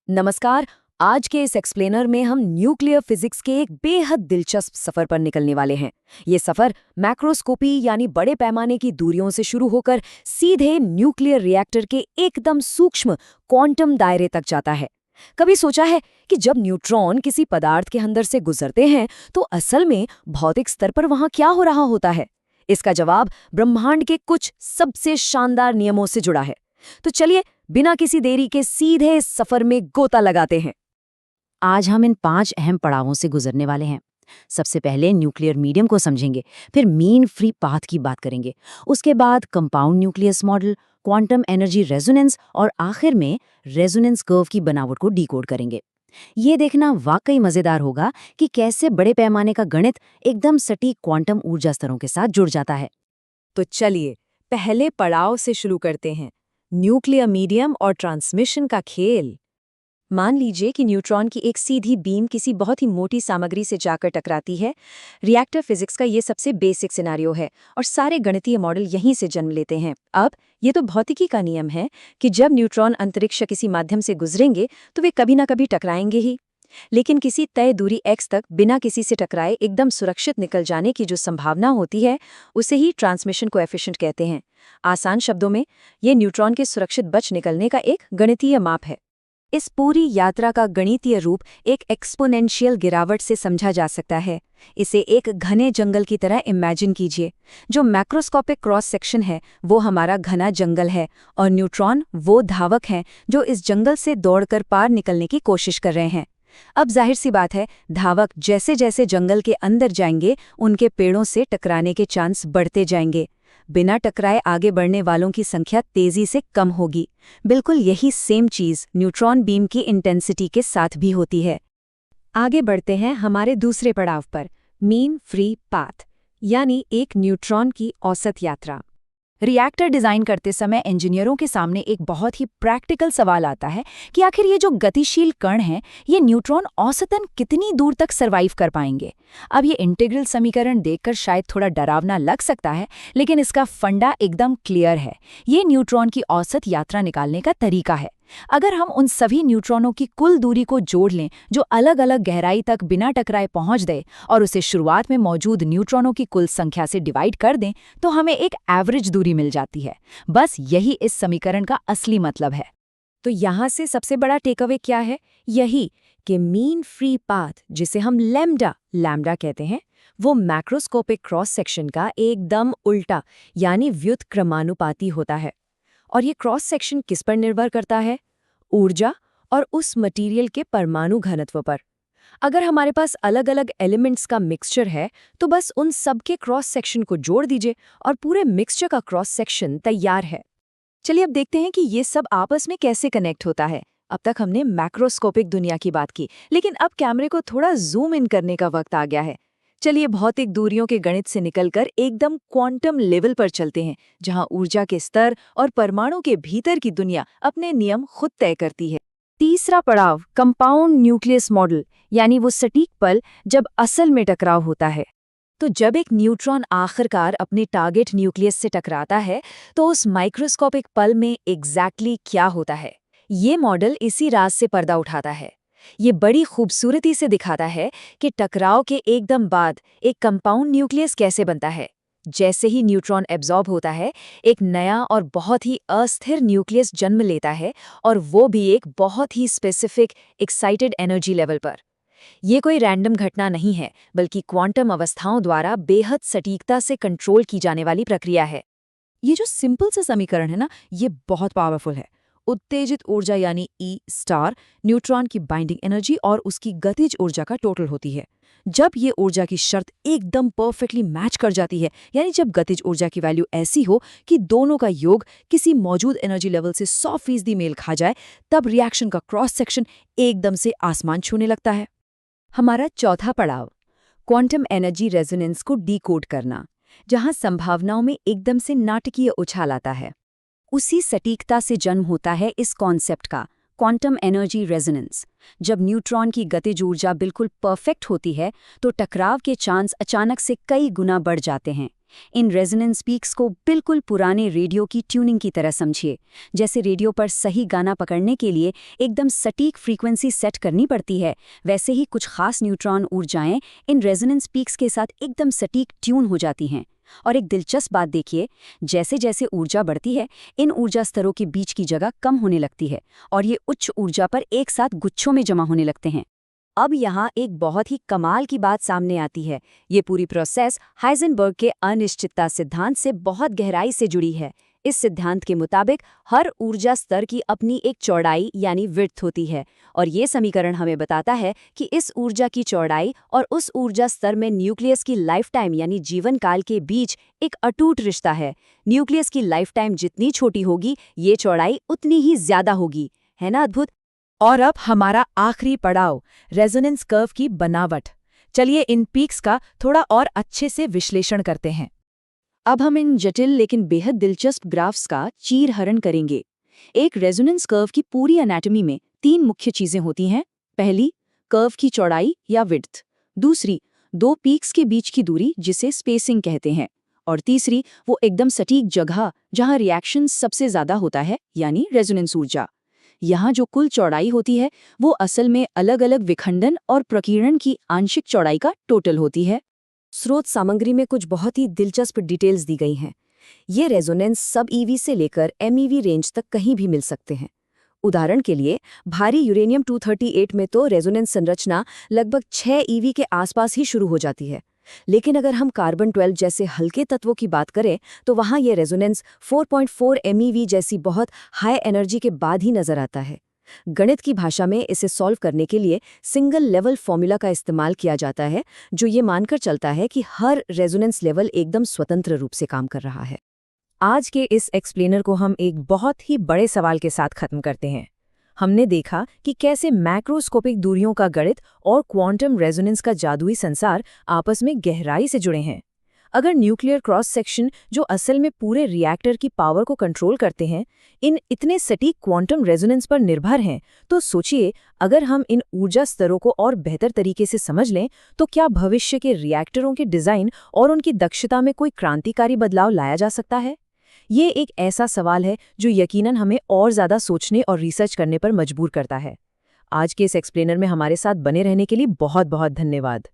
नमस्कार। आज के इस एक्सप्लेनर में हम न्यूक्लियर फिजिक्स के एक बेहद दिलचस्प सफर पर निकलने वाले हैं। ये सफर मैक्रोस्कोपी यानी बड़े पैमाने की दूरियों से शुरू होकर सीधे न्यूक्लियर रिएक्टर के एकदम सूक्ष्म क्वांटम दायरे तक जाता है। कभी सोचा है कि जब न्यूट्रॉन किसी पदार्थ के अंदर से गुजरते हैं तो असल में भौतिक स्तर पर वहां क्या हो रहा होता है? इसका जवाब ब्रह्मांड के कुछ सबसे शानदार नियमों से जुड़ा है। तो चलिए बिना किसी देरी के सीधे इस सफर में गोता लगाते हैं। आज हम इन 5 अहम पड़ावों से गुजरने वाले हैं। सबसे पहले न्यूक्लियर मीडियम को समझेंगे, फिर मीन फ्री पाथ की बात करेंगे, उसके बाद compound nucleus model, quantum energy resonance और आखिर में रेजोनेंस कर्व की बनावट को डिकोड करेंगे। ये देखना वाकई मजेदार होगा कि कैसे बड़े पैमाने का गणित एकदम सटीक क्वांटम ऊर्जा स्तरों के साथ जुड़ जाता है। तो चलिए पहले पड़ाव से शुरू करते हैं, न्यूक्लियर मीडियम और ट्रांसमिशन का खेल। मान लीजिए कि न्यूट्रॉन की एक सीधी बीम किसी बहुत ही मोटी सामग्री से जाकर टकराती है। रिएक्टर फिजिक्स का ये सबसे बेसिक सिनेरियो है और सारे गणितीय मॉडल यहीं से जन्म लेते हैं। अब ये तो भौतिकी का नियम है कि जब न्यूट्रॉन अंतरिक्ष किसी माध्यम से गुजरेंगे तो वे कभी ना कभी टकराएंगे ही। लेकिन किसी तय दूरी x तक बिना किसी से टकराए एकदम सुरक्षित निकल जाने की जो संभावना होती है उसे ही ट्रांसमिशन कोएफिशिएंट कहते हैं। आसान शब्दों में ये न्यूट्रॉन के सुरक्षित बच निकलने का एक गणितीय माप है। इस पूरी यात्रा का गणितीय रूप एक एक्सपोनेंशियल गिरावट से समझा जा सकता है। इसे एक घने जंगल की तरह इमेजिन कीजिए। जो मैक्रोस्कोपिक क्रॉस सेक्शन है वो हमारा घना जंगल है और न्यूट्रॉन वो धावक हैं जो इस जंगल से दौड़कर पार निकलने की कोशिश कर रहे हैं। अब जाहिर सी बात है, धावक जैसे जैसे जंगल के अंदर जाएंगे उनके पेड़ों से टकराने के चांस बढ़ते जाएंगे। बिना टकराए आगे बढ़ने वालों की संख्या तेजी से कम होगी। बिल्कुल यही सेम चीज न्यूट्रॉन बीम की इंटेंसिटी के साथ भी होती है। आगे बढ़ते हैं हमारे दूसरे पड़ाव पर, मीन फ्री पाथ यानी एक न्यूट्रॉन की औसत यात्रा। रिएक्टर डिजाइन करते समय इंजीनियरों के सामने एक बहुत ही प्रैक्टिकल सवाल आता है कि आखिर ये जो गतिशील कण हैं, ये न्यूट्रॉन औसतन कितनी दूर तक सरवाइव कर पाएंगे। अब ये इंटीग्रल समीकरण देखकर शायद थोड़ा डरावना लग सकता है, लेकिन इसका फंडा एकदम क्लियर है। ये न्यूट्रॉन की औसत यात्रा निकालने का तरीका है। अगर हम उन सभी न्यूट्रॉनों की कुल दूरी को जोड़ लें जो अलग अलग गहराई तक बिना टकराए पहुंच दे और उसे शुरुआत में मौजूद न्यूट्रॉनों की कुल संख्या से डिवाइड कर दें तो हमें एक एवरेज दूरी मिल जाती है। बस यही इस समीकरण का असली मतलब है। तो यहाँ से सबसे बड़ा टेकअवे क्या है? यही कि मीन फ्री पाथ, जिसे हम लैम्डा कहते हैं, वो मैक्रोस्कोपिक क्रॉस सेक्शन का एकदम उल्टा यानी व्युत्क्रमानुपाती होता है। और ये क्रॉस सेक्शन किस पर निर्भर करता है? ऊर्जा और उस मटेरियल के परमाणु घनत्व पर। अगर हमारे पास अलग अलग एलिमेंट्स का मिक्सचर है तो बस उन सब के क्रॉस सेक्शन को जोड़ दीजिए और पूरे मिक्सचर का क्रॉस सेक्शन तैयार है। चलिए अब देखते हैं कि ये सब आपस में कैसे कनेक्ट होता है। अब तक हमने मैक्रोस्कोपिक दुनिया की बात की, लेकिन अब कैमरे को थोड़ा जूम इन करने का वक्त आ गया है। चलिए भौतिक दूरियों के गणित से निकलकर एकदम क्वांटम लेवल पर चलते हैं, जहां ऊर्जा के स्तर और परमाणु के भीतर की दुनिया अपने नियम खुद तय करती है। तीसरा पड़ाव, कंपाउंड न्यूक्लियस मॉडल, यानी वो सटीक पल जब असल में टकराव होता है। तो जब एक न्यूट्रॉन आखिरकार अपने टारगेट न्यूक्लियस से टकराता है तो उस माइक्रोस्कोपिक पल में एग्जैक्टली क्या होता है? ये मॉडल इसी राज से पर्दा उठाता है। ये बड़ी खूबसूरती से दिखाता है कि टकराव के एकदम बाद एक कंपाउंड न्यूक्लियस कैसे बनता है। जैसे ही न्यूट्रॉन एब्जॉर्ब होता है, एक नया और बहुत ही अस्थिर न्यूक्लियस जन्म लेता है, और वो भी एक बहुत ही स्पेसिफिक एक्साइटेड एनर्जी लेवल पर। ये कोई रैंडम घटना नहीं है, बल्कि क्वांटम अवस्थाओं द्वारा बेहद सटीकता से कंट्रोल की जाने वाली प्रक्रिया है। ये जो सिंपल सा समीकरण है ना, ये बहुत पावरफुल है। उत्तेजित ऊर्जा यानी ई स्टार न्यूट्रॉन की बाइंडिंग एनर्जी और उसकी गतिज ऊर्जा का टोटल होती है। जब ये ऊर्जा की शर्त एकदम परफेक्टली मैच कर जाती है, यानी जब गतिज ऊर्जा की वैल्यू ऐसी हो कि दोनों का योग किसी मौजूद एनर्जी लेवल से 100% मेल खा जाए, तब रिएक्शन का क्रॉस सेक्शन एकदम से आसमान छूने लगता है। हमारा चौथा पड़ाव, क्वांटम एनर्जी रेजोनेंस को डिकोड करना, जहां संभावनाओं में एकदम से नाटकीय उछाल आता है। उसी सटीकता से जन्म होता है इस कॉन्सेप्ट का, क्वांटम एनर्जी रेजोनेंस। जब न्यूट्रॉन की गतिज ऊर्जा बिल्कुल परफेक्ट होती है तो टकराव के चांस अचानक से कई गुना बढ़ जाते हैं। इन रेजोनेंस पीक्स को बिल्कुल पुराने रेडियो की ट्यूनिंग की तरह समझिए। जैसे रेडियो पर सही गाना पकड़ने के लिए एकदम सटीक फ्रीक्वेंसी सेट करनी पड़ती है, वैसे ही कुछ खास न्यूट्रॉन ऊर्जाएं इन रेजोनेंस पीक्स के साथ एकदम सटीक ट्यून हो जाती हैं। और एक दिलचस्प बात देखिए, जैसे जैसे ऊर्जा बढ़ती है, इन ऊर्जा स्तरों के बीच की जगह कम होने लगती है और ये उच्च ऊर्जा पर एक साथ गुच्छों में जमा होने लगते हैं। अब यहाँ एक बहुत ही कमाल की बात सामने आती है। ये पूरी प्रोसेस हाइजेनबर्ग के अनिश्चितता सिद्धांत से बहुत गहराई से जुड़ी है। इस सिद्धांत के मुताबिक हर ऊर्जा स्तर की अपनी एक चौड़ाई यानी विड्थ होती है, और ये समीकरण हमें बताता है कि इस ऊर्जा की चौड़ाई और उस ऊर्जा स्तर में न्यूक्लियस की लाइफ टाइम यानी जीवन काल के बीच एक अटूट रिश्ता है। न्यूक्लियस की लाइफ टाइम जितनी छोटी होगी, ये चौड़ाई उतनी ही ज्यादा होगी। है ना अद्भुत? और अब हमारा आखिरी पड़ाव, रेजोनेंस कर्व की बनावट। चलिए इन पीक्स का थोड़ा और अच्छे से विश्लेषण करते हैं। अब हम इन जटिल लेकिन बेहद दिलचस्प ग्राफ्स का चीरहरण करेंगे। एक रेजोनेंस कर्व की पूरी एनाटॉमी में 3 मुख्य चीजें होती हैं। पहली, कर्व की चौड़ाई या विड्थ। दूसरी, 2 पीक्स के बीच की दूरी जिसे स्पेसिंग कहते हैं। और तीसरी, वो एकदम सटीक जगह जहां रिएक्शन सबसे ज्यादा होता है, यानी रेजोनेंस ऊर्जा। यहाँ जो कुल चौड़ाई होती है वो असल में अलग अलग विखंडन और प्रकीर्णन की आंशिक चौड़ाई का टोटल होती है। स्रोत सामग्री में कुछ बहुत ही दिलचस्प डिटेल्स दी गई हैं। ये रेजोनेंस सब ईवी से लेकर एमईवी रेंज तक कहीं भी मिल सकते हैं। उदाहरण के लिए भारी यूरेनियम 238 में तो रेजोनेंस संरचना लगभग 6 ईवी के आसपास ही शुरू हो जाती है। लेकिन अगर हम कार्बन 12 जैसे हल्के तत्वों की बात करें तो वहाँ ये रेजोनेंस 4.4 MeV जैसी बहुत हाई एनर्जी के बाद ही नजर आता है। गणित की भाषा में इसे सॉल्व करने के लिए सिंगल लेवल फॉर्मूला का इस्तेमाल किया जाता है, जो ये मानकर चलता है कि हर रेजोनेंस लेवल एकदम स्वतंत्र रूप से काम कर रहा है। आज के इस एक्सप्लेनर को हम एक बहुत ही बड़े सवाल के साथ खत्म करते हैं। हमने देखा कि कैसे मैक्रोस्कोपिक दूरियों का गणित और क्वांटम रेजोनेंस का जादुई संसार आपस में गहराई से जुड़े हैं। अगर न्यूक्लियर क्रॉस सेक्शन, जो असल में पूरे रिएक्टर की पावर को कंट्रोल करते हैं, इन इतने सटीक क्वांटम रेजोनेंस पर निर्भर हैं, तो सोचिए अगर हम इन ऊर्जा स्तरों को और बेहतर तरीके से समझ लें तो क्या भविष्य के रिएक्टरों के डिजाइन और उनकी दक्षता में कोई क्रांतिकारी बदलाव लाया जा सकता है? ये एक ऐसा सवाल है जो यकीनन हमें और ज़्यादा सोचने और रिसर्च करने पर मजबूर करता है। आज के इस एक्सप्लेनर में हमारे साथ बने रहने के लिए बहुत बहुत धन्यवाद।